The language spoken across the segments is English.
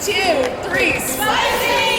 2, 3, spicy!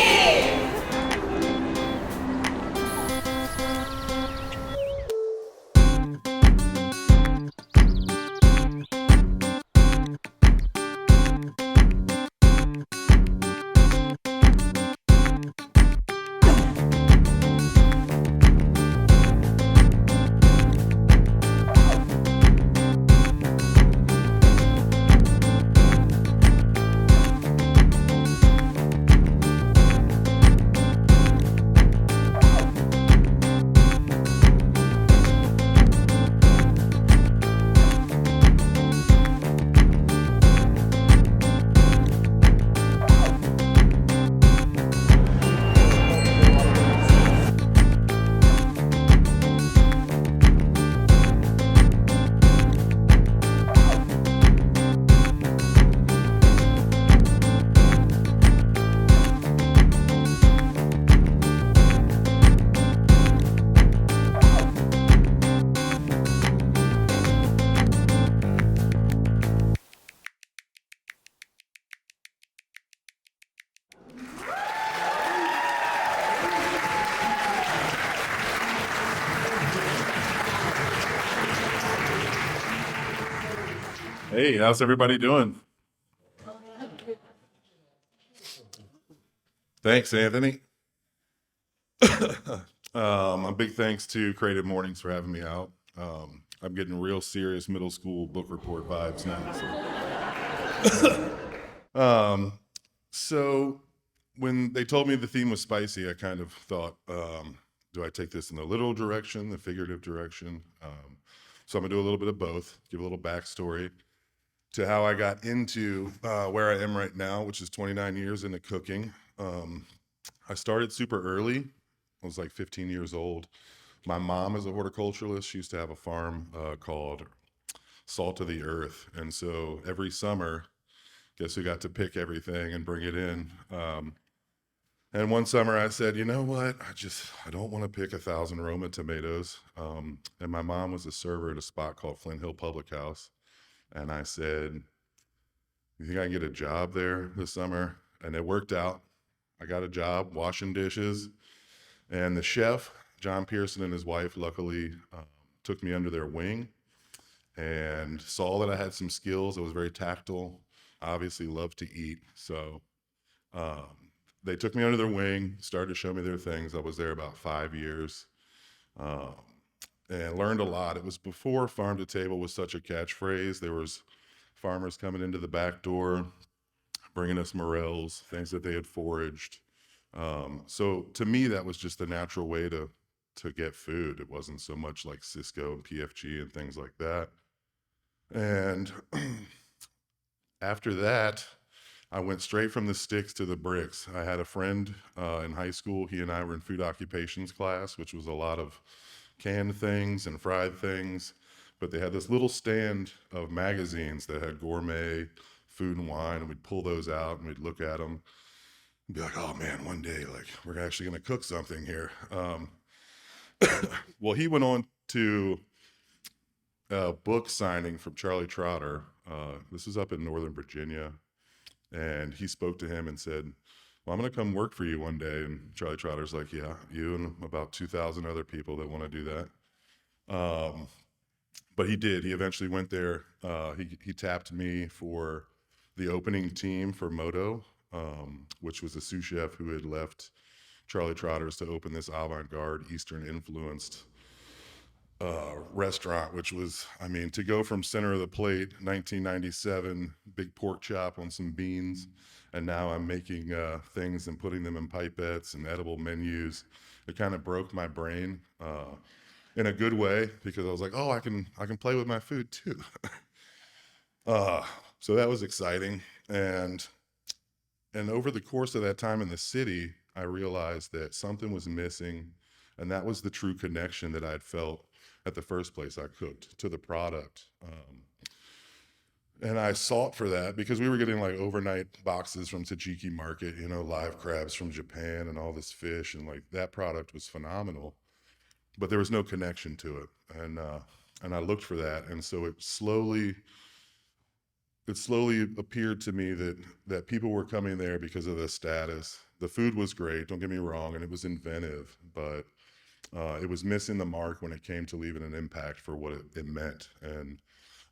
Hey, how's everybody doing? Thanks, Anthony. A big thanks to Creative Mornings for having me out. I'm getting real serious middle school book report vibes now. So when they told me the theme was spicy, I kind of thought, do I take this in the literal direction, the figurative direction? So I'm gonna do a little bit of both, give a little backstory to how I got into where I am right now, which is 29 years into cooking. I started super early. I was like 15 years old. My mom is a horticulturalist. She used to have a farm called Salt of the Earth. And so every summer, guess who got to pick everything and bring it in? And one summer I said, you know what? I don't want to pick 1,000 Roma tomatoes. And my mom was a server at a spot called Flint Hill Public House. And I said, you think I can get a job there this summer? And it worked out. I got a job washing dishes. And the chef, John Pearson, and his wife, luckily took me under their wing and saw that I had some skills. I was very tactile, obviously loved to eat. So they took me under their wing, started to show me their things. I was there about 5 years and learned a lot. It was before farm to table was such a catchphrase. There was farmers coming into the back door, bringing us morels, things that they had foraged. So to me, that was just a natural way to get food. It wasn't so much like Cisco and PFG and things like that. And after that, I went straight from the sticks to the bricks. I had a friend in high school. He and I were in food occupations class, which was a lot of canned things and fried things. But they had this little stand of magazines that had gourmet food and wine, and we'd pull those out and we'd look at them and be like, oh man, one day, like, we're actually gonna cook something here. Well, he went on to a book signing from Charlie Trotter. This was up in Northern Virginia. And he spoke to him and said, well, I'm gonna come work for you one day. And Charlie Trotter's like, yeah, you and about 2,000 other people that wanna do that. But he did. He eventually went there. He tapped me for the opening team for Moto, which was a sous chef who had left Charlie Trotter's to open this avant-garde, Eastern-influenced restaurant, which was, I mean, to go from center of the plate, 1997, big pork chop on some beans, and now I'm making things and putting them in pipettes and edible menus. It kind of broke my brain. In a good way, because I was like, oh, I can play with my food too. So that was exciting. And over the course of that time in the city, I realized that something was missing, and that was the true connection that I'd felt at the first place I cooked to the product. And I sought for that because we were getting like overnight boxes from Tajiki Market, you know, live crabs from Japan and all this fish, and like that product was phenomenal. But there was no connection to it, and I looked for that, and so it slowly it slowly appeared to me that people were coming there because of the status. The food was great, don't get me wrong, and it was inventive, but it was missing the mark when it came to leaving an impact for what it meant. And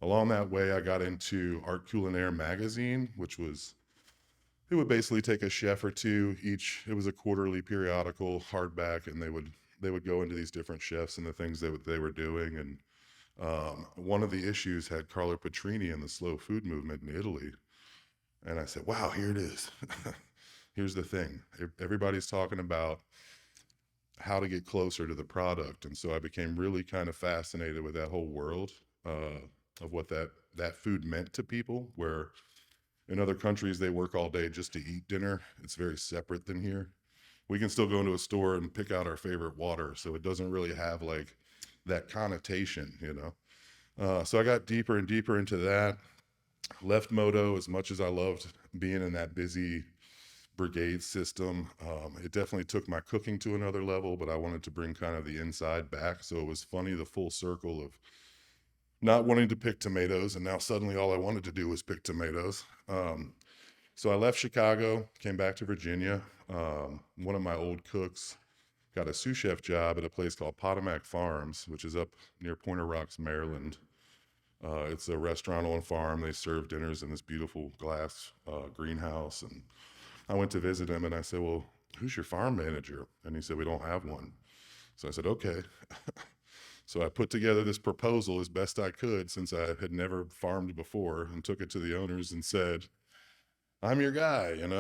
along that way, I got into Art Culinaire magazine, which was, it would basically take a chef or two each. It was a quarterly periodical hardback, and they would go into these different chefs and the things that they were doing. And one of the issues had Carlo Petrini and the slow food movement in Italy. And I said, wow, here it is. Here's the thing. Everybody's talking about how to get closer to the product. And so I became really kind of fascinated with that whole world of what that food meant to people, where in other countries they work all day just to eat dinner. It's very separate than here. We can still go into a store and pick out our favorite water, so it doesn't really have like that connotation. So I got deeper and deeper into that. Left Moto, as much as I loved being in that busy brigade system, it definitely took my cooking to another level, but I wanted to bring kind of the inside back. So it was funny, the full circle of not wanting to pick tomatoes, and now suddenly all I wanted to do was pick tomatoes. So I left Chicago, came back to Virginia. One of my old cooks got a sous chef job at a place called Potomac Farms, which is up near Pointer Rocks, Maryland. It's a restaurant on farm. They serve dinners in this beautiful glass greenhouse. And I went to visit him and I said, well, who's your farm manager? And he said, we don't have one. So I said, okay. So I put together this proposal as best I could, since I had never farmed before, and took it to the owners and said, I'm your guy. And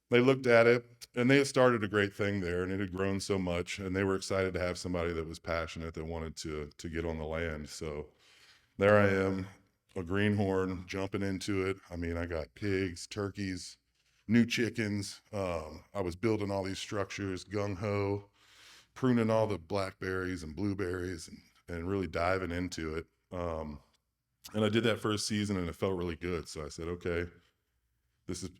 they looked at it, and they had started a great thing there, and it had grown so much, and they were excited to have somebody that was passionate, that wanted to get on the land. So there I am, a greenhorn, jumping into it. I mean, I got pigs, turkeys, new chickens. I was building all these structures, gung ho, pruning all the blackberries and blueberries, and really diving into it. And I did that first season, and it felt really good. So I said, okay,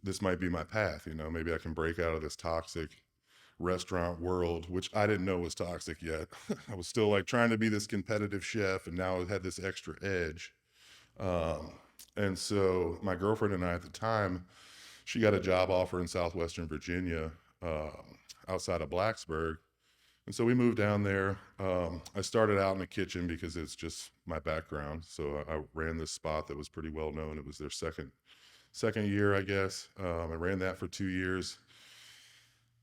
this might be my path. Maybe I can break out of this toxic restaurant world, which I didn't know was toxic yet. I was still like trying to be this competitive chef, and now it had this extra edge. And so my girlfriend and I at the time, she got a job offer in Southwestern Virginia, outside of Blacksburg. And so we moved down there. I started out in the kitchen because it's just my background. So I ran this spot that was pretty well known. It was their second year, I guess. I ran that for 2 years.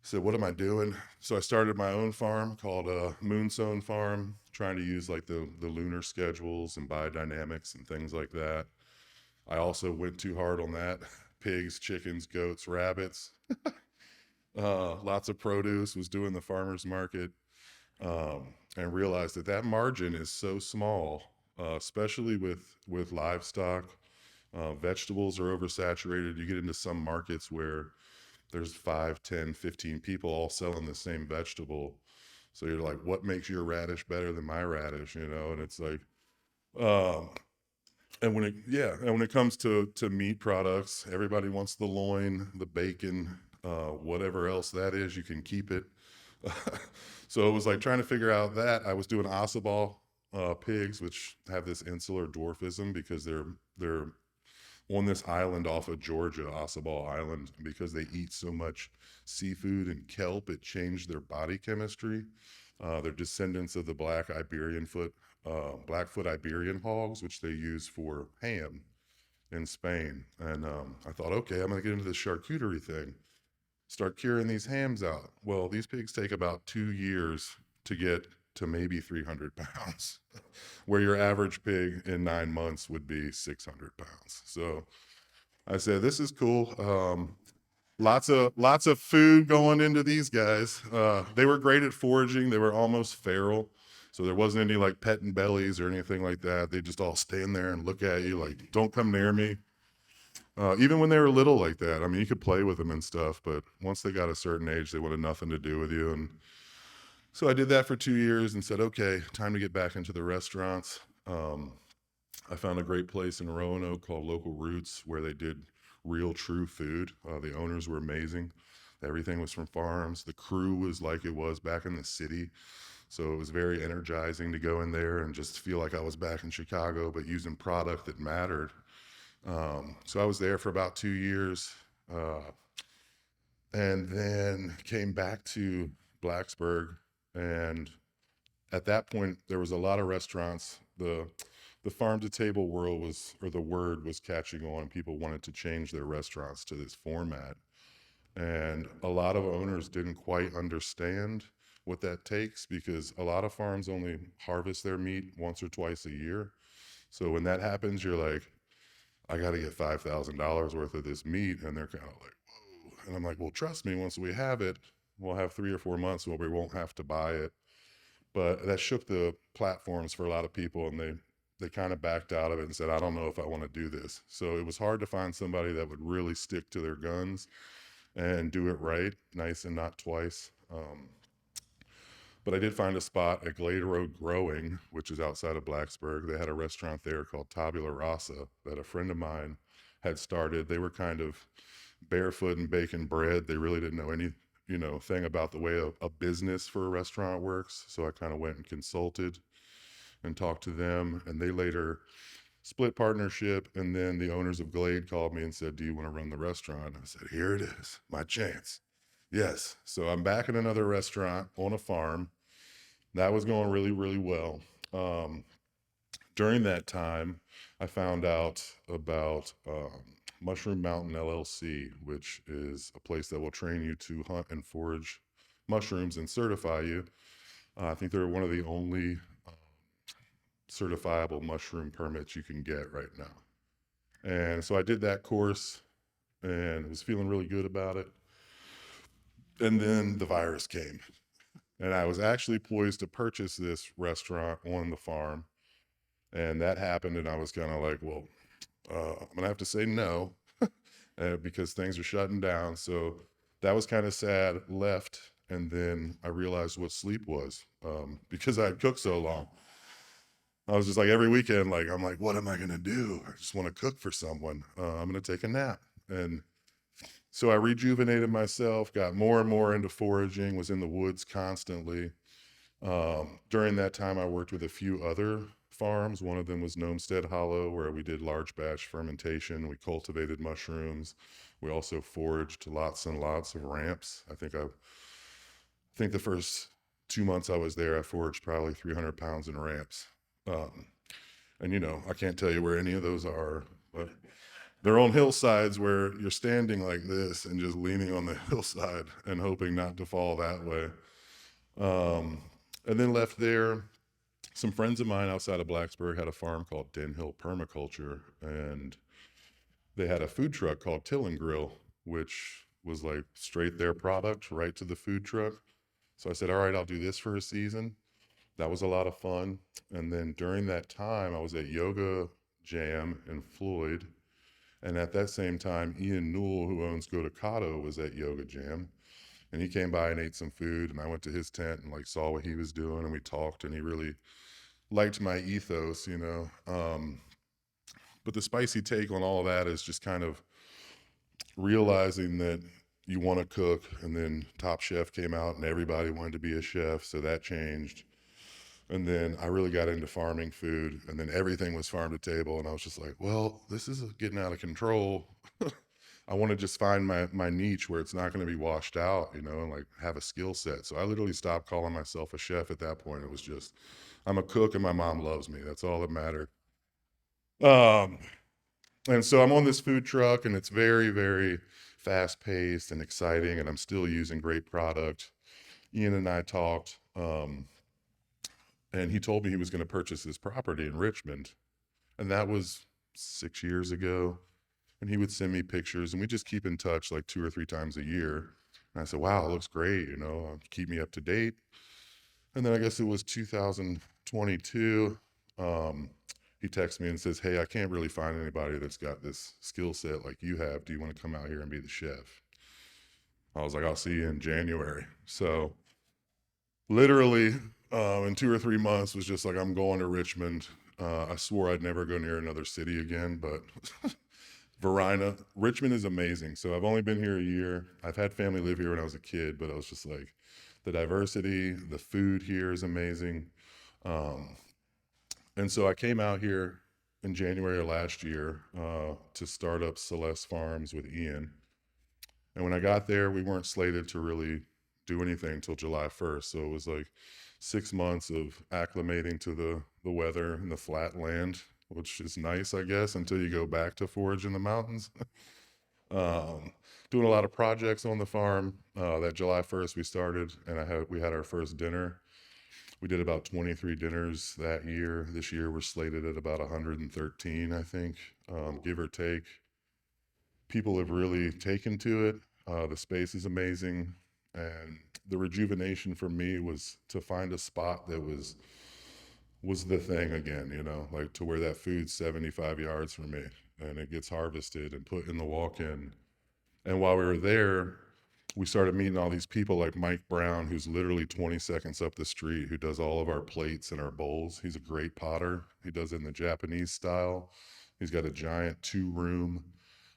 So what am I doing? So I started my own farm called Moonstone Farm, trying to use like the lunar schedules and biodynamics and things like that. I also went too hard on that. Pigs, chickens, goats, rabbits, lots of produce, was doing the farmer's market, and realized that margin is so small, especially with livestock. Vegetables are oversaturated. You get into some markets where there's 5, 10, 15 people all selling the same vegetable. So you're like, what makes your radish better than my radish? And it's like, um, and when it comes to meat products, everybody wants the loin, the bacon, whatever else that is, you can keep it. So it was like trying to figure out that. I was doing Ossabaw pigs, which have this insular dwarfism because they're on this island off of Georgia, Ossabaw Island, because they eat so much seafood and kelp, it changed their body chemistry. They're descendants of the Blackfoot Iberian hogs, which they use for ham in Spain. And I thought, okay, I'm going to get into this charcuterie thing, start curing these hams out. Well, these pigs take about 2 years to get to maybe 300 pounds, where your average pig in 9 months would be 600 pounds. So I said, this is cool. Lots of food going into these guys. They were great at foraging. They were almost feral. So there wasn't any like petting bellies or anything like that. They just all stand there and look at you like, don't come near me. Even when they were little like that, I mean, you could play with them and stuff, but once they got a certain age, they wanted nothing to do with you. And so I did that for 2 years and said, okay, time to get back into the restaurants. I found a great place in Roanoke called Local Roots, where they did real, true food. The owners were amazing. Everything was from farms. The crew was like it was back in the city. So it was very energizing to go in there and just feel like I was back in Chicago, but using product that mattered. So I was there for about 2 years, and then came back to Blacksburg. And at that point, there was a lot of restaurants. The farm to table world was, or the word was catching on. People wanted to change their restaurants to this format. And a lot of owners didn't quite understand what that takes because a lot of farms only harvest their meat once or twice a year. So when that happens, you're like, I got to get $5,000 worth of this meat. And they're kind of like, whoa. And I'm like, well, trust me, once we have it, we'll have 3 or 4 months where we won't have to buy it. But that shook the platforms for a lot of people, and they kind of backed out of it and said, I don't know if I want to do this. So it was hard to find somebody that would really stick to their guns and do it right, nice and not twice. But I did find a spot at Glade Road Growing, which is outside of Blacksburg. They had a restaurant there called Tabula Rasa that a friend of mine had started. They were kind of barefoot and baking bread. They really didn't know any, thing about the way a business for a restaurant works. So I kind of went and consulted and talked to them, and they later split partnership. And then the owners of Glade called me and said, do you want to run the restaurant? I said, here it is, my chance. Yes. So I'm back in another restaurant on a farm. That was going really, really well. Um, During that time, I found out about Mushroom Mountain LLC, which is a place that will train you to hunt and forage mushrooms and certify you. I think they're one of the only certifiable mushroom permits you can get right now. And so I did that course and was feeling really good about it. And then the virus came. And I was actually poised to purchase this restaurant on the farm. And that happened. And I was kind of like, well, I'm going to have to say no because things are shutting down. So that was kind of sad. Left. And then I realized what sleep was because I had cooked so long. I was just like every weekend, like, I'm like, what am I going to do? I just want to cook for someone. I'm going to take a nap. And so I rejuvenated myself, got more and more into foraging, was in the woods constantly. During that time, I worked with a few other farms. One of them was Gnomestead Hollow, where we did large batch fermentation. We cultivated mushrooms. We also foraged lots and lots of ramps. I think the first 2 months I was there, I foraged probably 300 pounds in ramps. Um, and I can't tell you where any of those are, but they're on hillsides where you're standing like this and just leaning on the hillside and hoping not to fall that way. Um, and then left there. Some friends of mine outside of Blacksburg had a farm called Den Hill Permaculture, and they had a food truck called Till and Grill, which was like straight their product right to the food truck. So I said, all right, I'll do this for a season. That was a lot of fun. And then during that time, I was at Yoga Jam in Floyd. And at that same time, Ian Newell, who owns Go to Kato, was at Yoga Jam. And he came by and ate some food. And I went to his tent and like saw what he was doing. And we talked. And he really liked my ethos. But the spicy take on all of that is just kind of realizing that you want to cook. And then Top Chef came out and everybody wanted to be a chef. So that changed. And then I really got into farming food, and then everything was farm to table. And I was just like, well, this is getting out of control. I want to just find my niche where it's not going to be washed out, and like have a skill set. So I literally stopped calling myself a chef at that point. It was just, I'm a cook and my mom loves me. That's all that mattered. Um, and so I'm on this food truck, and it's very, very fast paced and exciting, and I'm still using great product. Ian and I talked. And he told me he was going to purchase this property in Richmond. And that was 6 years ago. And he would send me pictures, and we just keep in touch like 2 or 3 times a year. And I said, wow, it looks great. Keep me up to date. And then I guess it was 2022. He texts me and says, hey, I can't really find anybody that's got this skill set like you have. Do you want to come out here and be the chef? I was like, I'll see you in January. So literally in 2 or 3 months was just like, I'm going to Richmond. I swore I'd never go near another city again, but Richmond is amazing. So I've only been here a year. I've had family live here when I was a kid, but I was just like, the diversity, the food here is amazing. And so I came out here in January of last year to start up Celeste Farms with Ian. And when I got there, we weren't slated to really do anything until July 1st. So it was like 6 months of acclimating to the weather and the flat land, which is nice, I guess, until you go back to forage in the mountains. um, Doing a lot of projects on the farm. That July 1st we started, and we had our first dinner. We did about 23 dinners that year. This year we're slated at about 113, I think, give or take. People have really taken to it. The space is amazing, and the rejuvenation for me was to find a spot that was the thing again. Like to where that food's 75 yards from me, and it gets harvested and put in the walk-in. And while we were there, we started meeting all these people like Mike Brown, who's literally 20 seconds up the street, who does all of our plates and our bowls. He's a great potter. He does it in the Japanese style. He's got a giant 2-room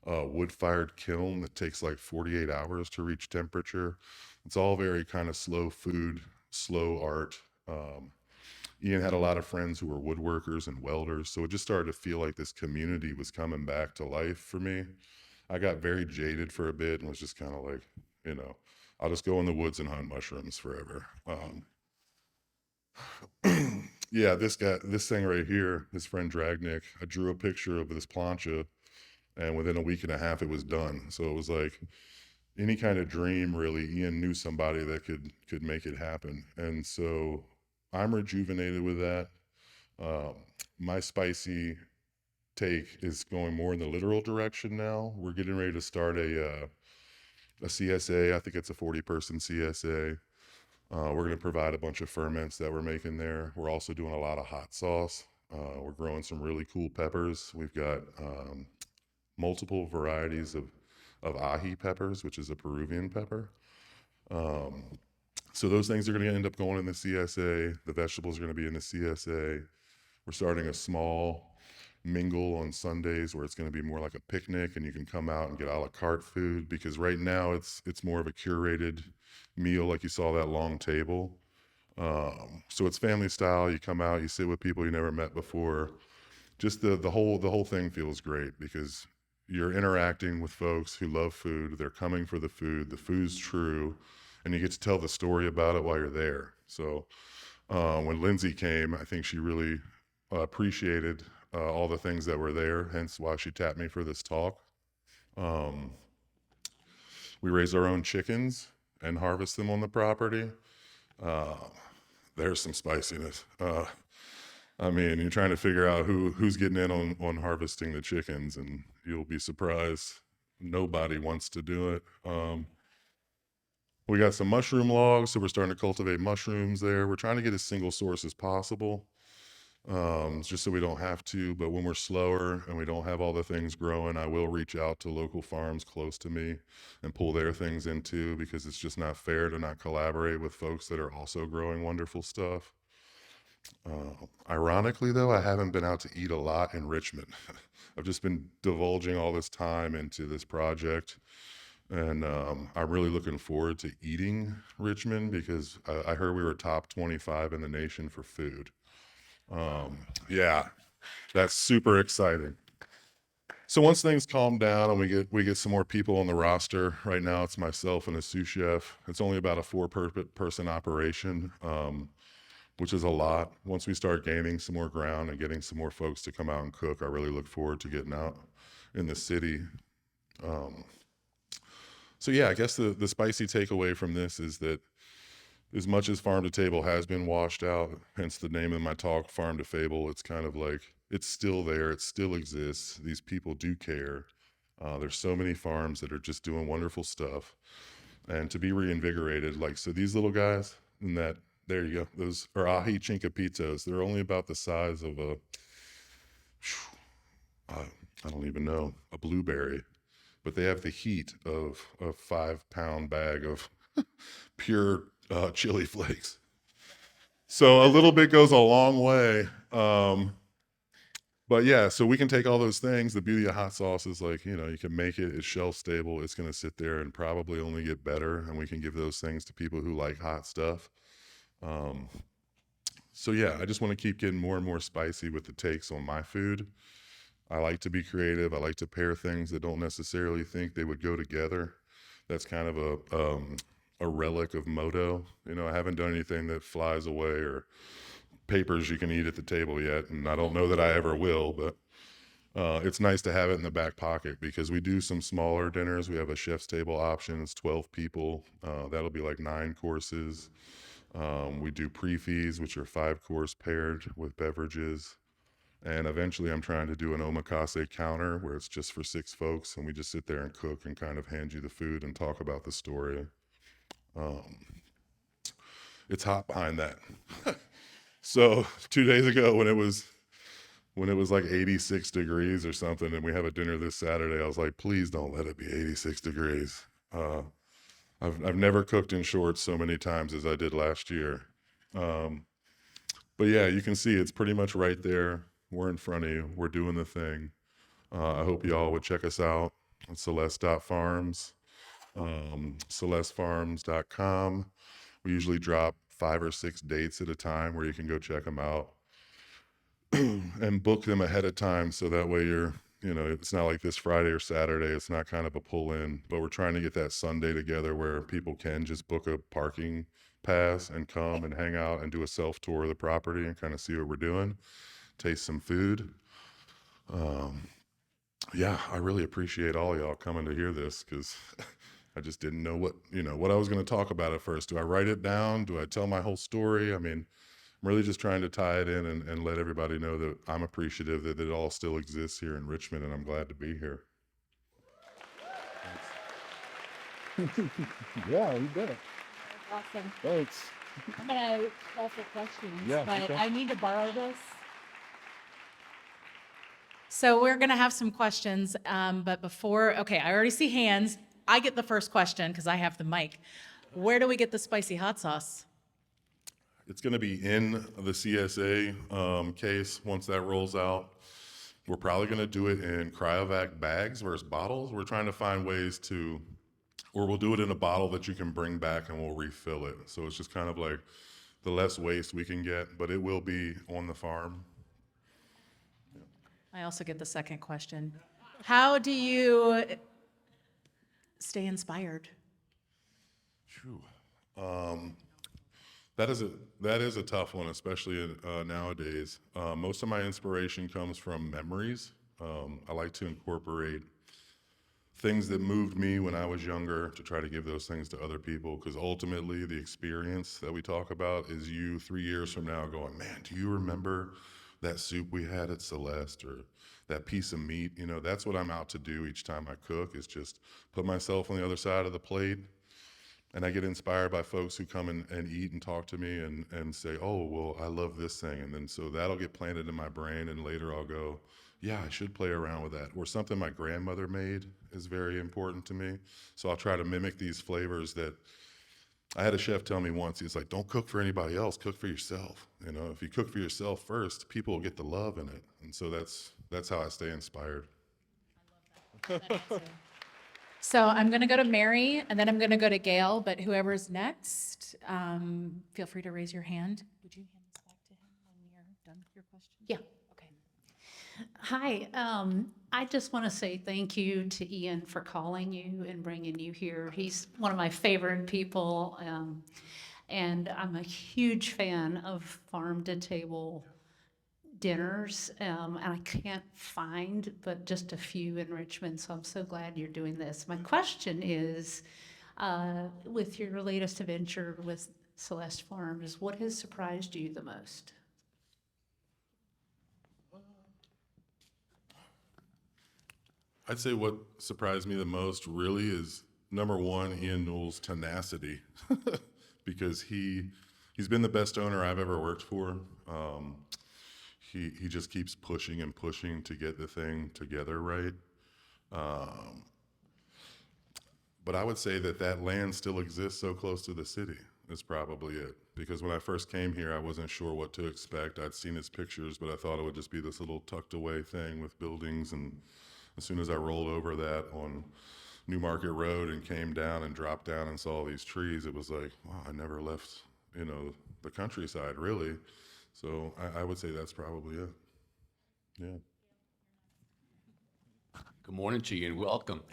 wood-fired kiln that takes like 48 hours to reach temperature. It's all very kind of slow food, slow art. Ian had a lot of friends who were woodworkers and welders, so it just started to feel like this community was coming back to life for me. I got very jaded for a bit and was just kind of like, you know, I'll just go in the woods and hunt mushrooms forever. Yeah, this thing right here, his friend Dragnick, I drew a picture of this plancha, and within a week and a half, it was done. So it was like any kind of dream, really. Ian knew somebody that could make it happen, and so I'm rejuvenated with that. Um, my spicy take is going more in the literal direction now. We're getting ready to start a CSA. I think it's a 40-person CSA. We're going to provide a bunch of ferments that we're making there. We're also doing a lot of hot sauce. We're growing some really cool peppers. We've got multiple varieties of ají peppers, which is a Peruvian pepper. Um, so those things are going to end up going in the CSA. The vegetables are going to be in the CSA. We're starting a small mingle on Sundays where it's going to be more like a picnic, and you can come out and get a la carte food, because right now it's more of a curated meal, like you saw that long table. So it's family style. You come out, you sit with people you never met before. Just the whole thing feels great because you're interacting with folks who love food. They're coming for the food. The food's true, and you get to tell the story about it while you're there. So when Lindsay came, I think she really appreciated all the things that were there, hence why she tapped me for this talk. Um, we raise our own chickens and harvest them on the property. Uh, there's some spiciness. I mean, you're trying to figure out who's getting in on harvesting the chickens, and you'll be surprised. Nobody wants to do it. We got some mushroom logs, so we're starting to cultivate mushrooms there. We're trying to get as single source as possible, just so we don't have to. But when we're slower and we don't have all the things growing, I will reach out to local farms close to me and pull their things into, because it's just not fair to not collaborate with folks that are also growing wonderful stuff. Ironically, though, I haven't been out to eat a lot in Richmond. I've just been divulging all this time into this project, and I'm really looking forward to eating Richmond, because I heard we were top 25 in the nation for food. Yeah, that's super exciting. So once things calm down and we get some more people on the roster, right now it's myself and a sous chef. It's only about a 4-person operation, which is a lot. Once we start gaining some more ground and getting some more folks to come out and cook, I really look forward to getting out in the city. Um, so yeah, I guess the spicy takeaway from this is that as much as farm to table has been washed out, hence the name of my talk, Farm to Fable, it's kind of like it's still there, it still exists. These people do care. There's so many farms that are just doing wonderful stuff, and to be reinvigorated, like, so these little guys, and that, there you go, those are ají chincapitos. They're only about the size of I don't even know, a blueberry, but they have the heat of a 5-pound bag of pure chili flakes. So a little bit goes a long way. But yeah, so we can take all those things. The beauty of hot sauce is, like, you can make it, it's shelf stable, it's going to sit there and probably only get better. And we can give those things to people who like hot stuff. Um, So yeah, I just want to keep getting more and more spicy with the takes on my food. I like to be creative. I like to pair things that don't necessarily think they would go together. That's kind of a relic of moto. You know, I haven't done anything that flies away or papers you can eat at the table yet, and I don't know that I ever will. But it's nice to have it in the back pocket because we do some smaller dinners. We have a chef's table option. It's 12 people. That'll be like 9 courses. We do pre-fees, which are 5 course paired with beverages. And eventually I'm trying to do an omakase counter where it's just for 6 folks and we just sit there and cook and kind of hand you the food and talk about the story. Um, it's hot behind that. So 2 days ago when it was like 86 degrees or something and we have a dinner this Saturday, I was like, please don't let it be 86 degrees. I've never cooked in shorts so many times as I did last year. Um, but yeah, you can see it's pretty much right there. We're in front of you. We're doing the thing. I hope y'all would check us out at Celeste.farms, CelesteFarms.com. We usually drop 5 or 6 dates at a time where you can go check them out and book them ahead of time so that way it's not like this Friday or Saturday. It's not kind of a pull in, but we're trying to get that Sunday together where people can just book a parking pass and come and hang out and do a self tour of the property and kind of see what we're doing, taste some food. Um, yeah, I really appreciate all y'all coming to hear this because I just didn't know what I was going to talk about at first. Do I write it down? Do I tell my whole story? I mean, I'm really just trying to tie it in and let everybody know that I'm appreciative that it all still exists here in Richmond and I'm glad to be here. Yeah, you did it. Awesome. Thanks. I'm gonna call for questions, Yeah, but okay. I need to borrow this. So we're gonna have some questions, but okay, I already see hands. I get the first question because I have the mic. Where do we get the spicy hot sauce? It's going to be in the CSA case once that rolls out. We're probably going to do it in cryovac bags versus bottles. We're trying to find ways or we'll do it in a bottle that you can bring back and we'll refill it. So it's just kind of like the less waste we can get, but it will be on the farm. I also get the second question. How do you stay inspired? Phew. That is a tough one, especially nowadays. Most of my inspiration comes from memories. I like to incorporate things that moved me when I was younger to try to give those things to other people because ultimately the experience that we talk about is you 3 years from now going, man, do you remember that soup we had at Celeste or that piece of meat? That's what I'm out to do each time I cook is just put myself on the other side of the plate. And I get inspired by folks who come and eat and talk to me and say, oh, well, I love this thing. And then so that'll get planted in my brain. And later I'll go, yeah, I should play around with that. Or something my grandmother made is very important to me. So I'll try to mimic these flavors that I had a chef tell me once. He's like, don't cook for anybody else, cook for yourself. If you cook for yourself first, people will get the love in it. And so that's how I stay inspired. So I'm going to go to Mary, and then I'm going to go to Gail, but whoever's next, feel free to raise your hand. Would you hand this back to him when you're done with your question? Yeah, okay. Hi, I just want to say thank you to Ian for calling you and bringing you here. He's one of my favorite people, and I'm a huge fan of farm-to-table dinners, and I can't find but just a few in Richmond, so I'm so glad you're doing this. My question is, with your latest adventure with Celeste Farms, what has surprised you the most? I'd say what surprised me the most really is number one, Ian Newell's tenacity, because he's been the best owner I've ever worked for. He just keeps pushing and pushing to get the thing together right. But I would say that land still exists so close to the city is probably it. Because when I first came here, I wasn't sure what to expect. I'd seen his pictures, but I thought it would just be this little tucked away thing with buildings. And as soon as I rolled over that on New Market Road and came down and dropped down and saw these trees, it was like, wow, I never left, the countryside really. So I would say that's probably it. Yeah. Good morning to you and welcome.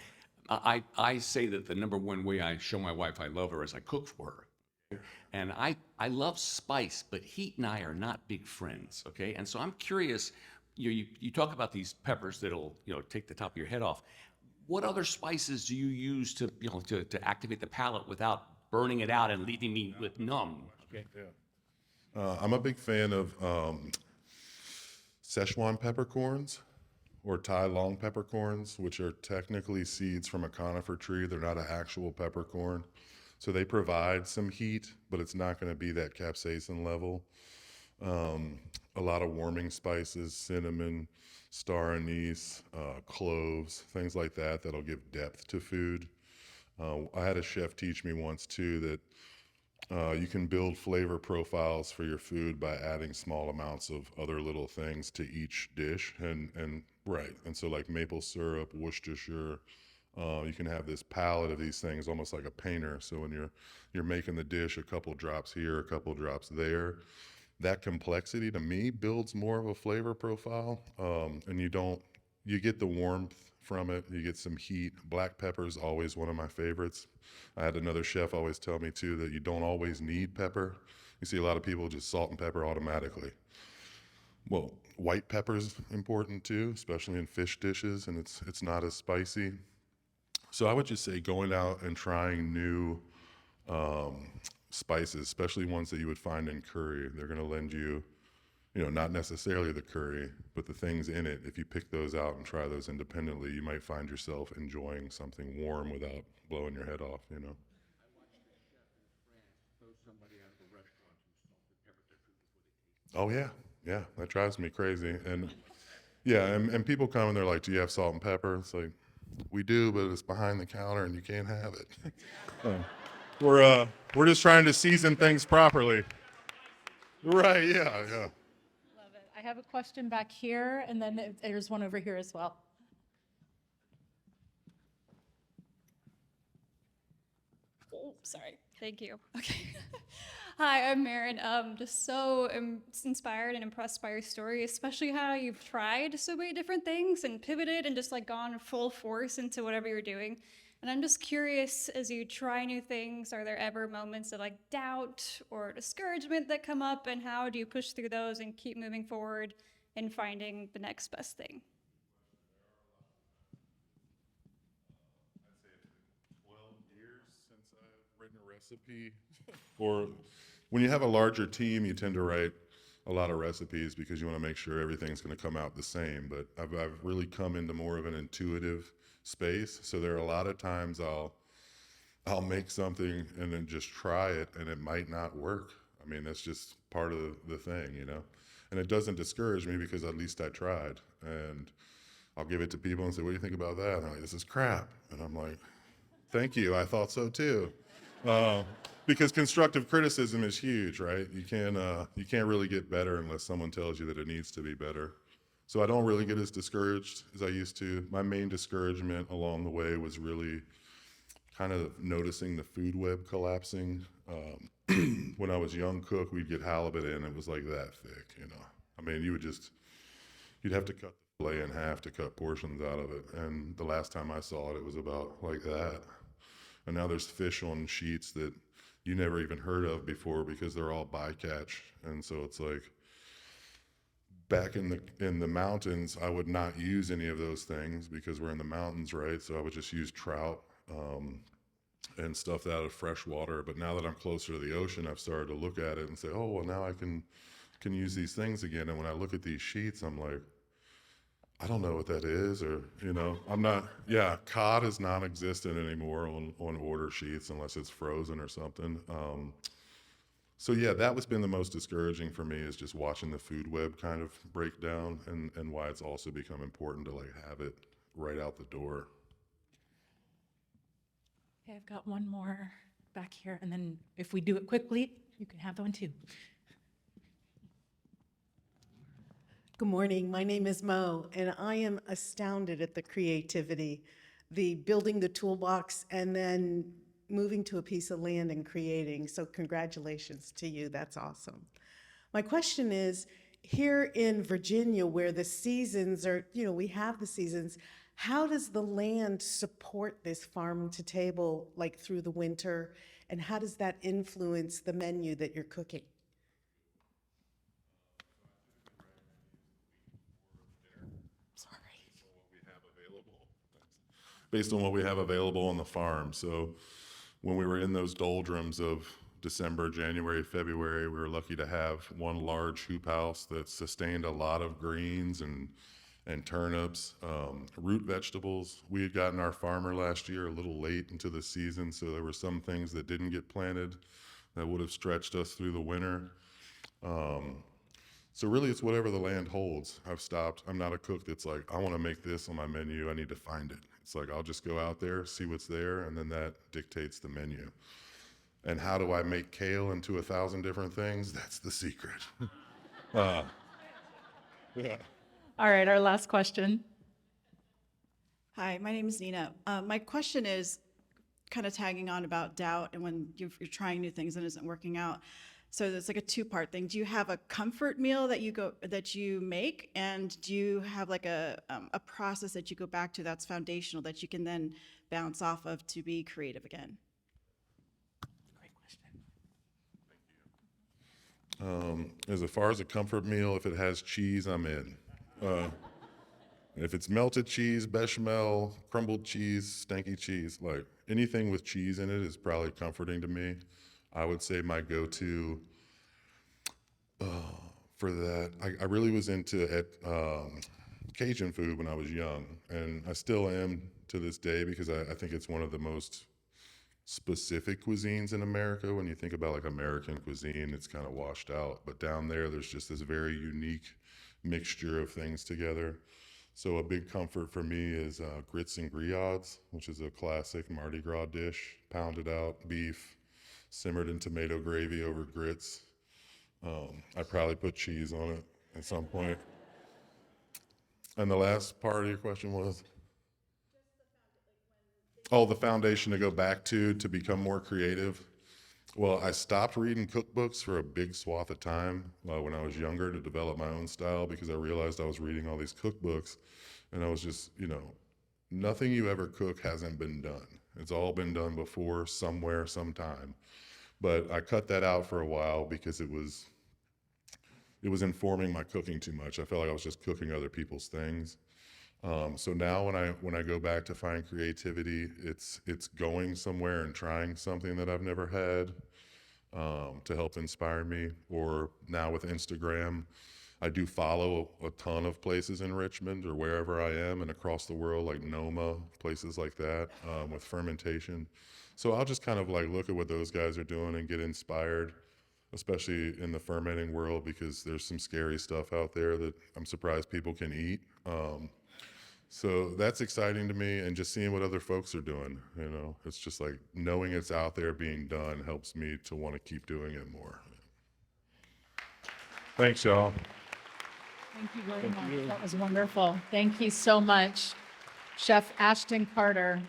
I say that the number one way I show my wife I love her is I cook for her. And I love spice, but heat and I are not big friends, okay? And so I'm curious, you talk about these peppers that'll, take the top of your head off. What other spices do you use to, to activate the palate without burning it out and leaving me with numb? Okay. I'm a big fan of Szechuan peppercorns or Thai long peppercorns, which are technically seeds from a conifer tree. They're not an actual peppercorn. So they provide some heat, but it's not going to be that capsaicin level. A lot of warming spices, cinnamon, star anise, cloves, things like that, that'll give depth to food. I had a chef teach me once too that you can build flavor profiles for your food by adding small amounts of other little things to each dish, and right. And so like maple syrup, Worcestershire, you can have this palette of these things almost like a painter. So when you're making the dish, a couple drops here, a couple drops there. That complexity to me builds more of a flavor profile, and you get the warmth from it. You get some heat. Black pepper is always one of my favorites. I had another chef always tell me too that you don't always need pepper. You see a lot of people just salt and pepper automatically. Well, white pepper is important too, especially in fish dishes, and it's not as spicy. So I would just say going out and trying new spices, especially ones that you would find in curry. They're going to lend you, not necessarily the curry, but the things in it. If you pick those out and try those independently, you might find yourself enjoying something warm without blowing your head off, Oh yeah, yeah, that drives me crazy. And yeah, and people come and they're like, "Do you have salt and pepper?" It's like, we do, but it's behind the counter and you can't have it. We're just trying to season things properly. Right, yeah, yeah. Love it. I have a question back here, and then there's one over here as well. Oh, sorry. Thank you. Okay. Hi, I'm Marin. Just so inspired and impressed by your story, especially how you've tried so many different things and pivoted and just like gone full force into whatever you're doing. And I'm just curious, as you try new things, are there ever moments of like doubt or discouragement that come up, and how do you push through those and keep moving forward and finding the next best thing? 12 years since I've written a recipe. Or when you have a larger team, you tend to write a lot of recipes because you want to make sure everything's going to come out the same. But I've really come into more of an intuitive space. So there are a lot of times I'll make something and then just try it, and it might not work. I mean, that's just part of the thing. And it doesn't discourage me because at least I tried. And I'll give it to people and say, "What do you think about that?" And they're like, "This is crap." And I'm like, "Thank you. I thought so too." Because constructive criticism is huge, right? You can't really get better unless someone tells you that it needs to be better. So I don't really get as discouraged as I used to. My main discouragement along the way was really kind of noticing the food web collapsing. When I was a young cook, we'd get halibut in, it was like that thick. I mean, you'd have to cut the fillet in half to cut portions out of it. And the last time I saw it, it was about like that. And now there's fish on sheets that you never even heard of before because they're all bycatch. And so it's like, back in the mountains, I would not use any of those things because we're in the mountains, right? So I would just use trout and stuff out of fresh water. But now that I'm closer to the ocean, I've started to look at it and say, "Oh, well, now I can use these things again." And when I look at these sheets, I'm like, I don't know what that is, or I'm not. Yeah, cod is non-existent anymore on order sheets unless it's frozen or something. So yeah, that was been the most discouraging for me, is just watching the food web kind of break down, and why it's also become important to like have it right out the door. Okay, I've got one more back here, and then if we do it quickly, you can have the one too. Good morning. My name is Mo, and I am astounded at the creativity, the building the toolbox, and then moving to a piece of land and creating. So congratulations to you. That's awesome. My question is, here in Virginia, where the seasons are, we have the seasons, how does the land support this farm to table, like through the winter? And how does that influence the menu that you're cooking? Based on what we have available on the farm. So when we were in those doldrums of December, January, February, we were lucky to have one large hoop house that sustained a lot of greens and turnips, root vegetables. We had gotten our farmer last year a little late into the season, so there were some things that didn't get planted that would have stretched us through the winter. So really, it's whatever the land holds. I've stopped. I'm not a cook that's like, I want to make this on my menu. I need to find it. It's like, I'll just go out there, see what's there, and then that dictates the menu. And how do I make kale into 1,000 different things? That's the secret. Yeah. All right, our last question. Hi, my name is Nina. My question is kind of tagging on about doubt and when you're trying new things and it isn't working out. So it's like a two-part thing. Do you have a comfort meal that you make, and do you have like a process that you go back to that's foundational that you can then bounce off of to be creative again? Great question. As far as a comfort meal, if it has cheese, I'm in. If it's melted cheese, bechamel, crumbled cheese, stanky cheese, like anything with cheese in it is probably comforting to me. I would say my go-to for that, I really was into Cajun food when I was young, and I still am to this day because I think it's one of the most specific cuisines in America. When you think about like American cuisine, it's kind of washed out, but down there's just this very unique mixture of things together. So a big comfort for me is grits and griots, which is a classic Mardi Gras dish, pounded out beef, simmered in tomato gravy over grits. I probably put cheese on it at some point. And the last part of your question was? Oh, the foundation to go back to become more creative. Well, I stopped reading cookbooks for a big swath of time when I was younger to develop my own style because I realized I was reading all these cookbooks and I was just, nothing you ever cook hasn't been done. It's all been done before, somewhere, sometime. But I cut that out for a while because it was informing my cooking too much. I felt like I was just cooking other people's things. So now when I go back to find creativity, it's going somewhere and trying something that I've never had to help inspire me. Or now with Instagram, I do follow a ton of places in Richmond or wherever I am and across the world, like Noma, places like that, with fermentation. So I'll just kind of like look at what those guys are doing and get inspired, especially in the fermenting world, because there's some scary stuff out there that I'm surprised people can eat. So that's exciting to me, and just seeing what other folks are doing, it's just like knowing it's out there being done helps me to want to keep doing it more. Thanks, y'all. Thank you very much. That was wonderful. Thank you so much, Chef Ashton Carter.